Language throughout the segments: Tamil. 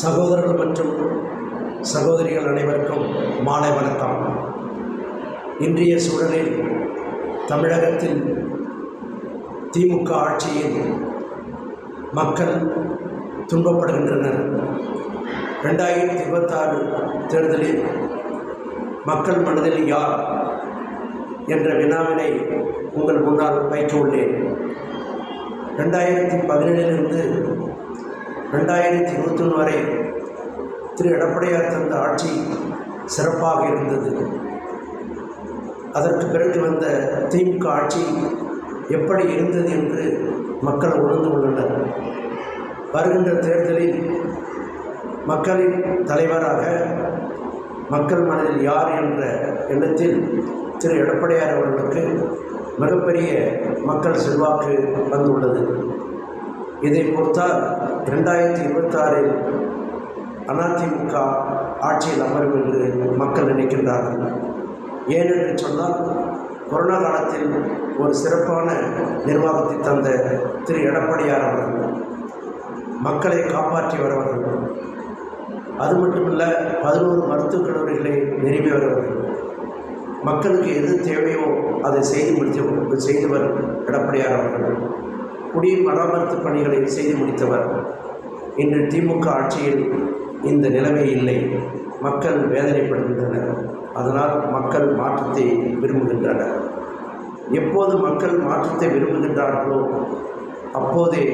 சகோதரர்கள் மற்றும் சகோதரிகள் அனைவருக்கும் மாலை வணக்கம். இன்றைய சூழலில் தமிழகத்தில் திமுக ஆட்சியில் மக்கள் துன்பப்படுகின்றனர். 2026 தேர்தலில் மக்கள் மனதில் யார் என்ற வினாவினை உங்கள் முன்னால் வைக்க உள்ளேன். 2017 2021 வரை திரு எடப்பாடியார் தந்த ஆட்சி சிறப்பாக இருந்தது. அதற்கு பிறகு வந்த திமுக ஆட்சி எப்படி இருந்தது என்று மக்கள் உணர்ந்து உள்ளனர். வருகின்ற தேர்தலில் மக்களின் தலைவராக மக்கள் மனதில் யார் என்ற எண்ணத்தில் திரு எடப்பாடியார் அவர்களுக்கு மிகப்பெரிய மக்கள் செல்வாக்கு வந்துள்ளது. இதை பொறுத்தால் 2026 அதிமுக ஆட்சியில் அமரும் என்று மக்கள் நினைக்கின்றார்கள். ஏனென்று சொன்னால், கொரோனா காலத்தில் ஒரு சிறப்பான நிர்வாகத்தை தந்த திரு எடப்பாடியார் அவர்கள் மக்களை காப்பாற்றி வருவார்கள். அது மட்டுமல்ல, 11 மருத்துவக் கல்லூரிகளை நிறுவி வருவார்கள். மக்களுக்கு எது தேவையோ அதை செய்தவர் எடப்பாடியார் அவர்கள். குடிமராமத்து பணிகளை செய்து முடித்தவர். இன்று திமுக ஆட்சியில் இந்த நிலைமை இல்லை. மக்கள் வேதனைப்படுகின்றனர். அதனால் மக்கள் மாற்றத்தை விரும்புகின்றனர். எப்போது மக்கள் மாற்றத்தை விரும்புகின்றார்களோ அப்போதே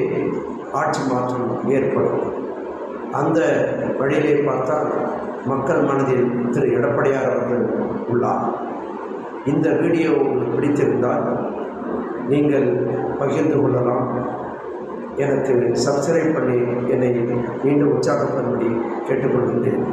ஆட்சி மாற்றம் ஏற்படும். அந்த வழியிலே பார்த்தால் மக்கள் மனதில் திரு எடப்பாடியார் அவர்கள் உள்ளார். இந்த வீடியோ உங்களுக்கு பிடித்திருந்தால் நீங்கள் பகிர்ந்து கொள்ளலாம். எனக்கு சப்ஸ்கிரைப் பண்ணி என்னை மீண்டும் உற்சாகப்படும்படி கேட்டுக்கொள்கின்றேன்.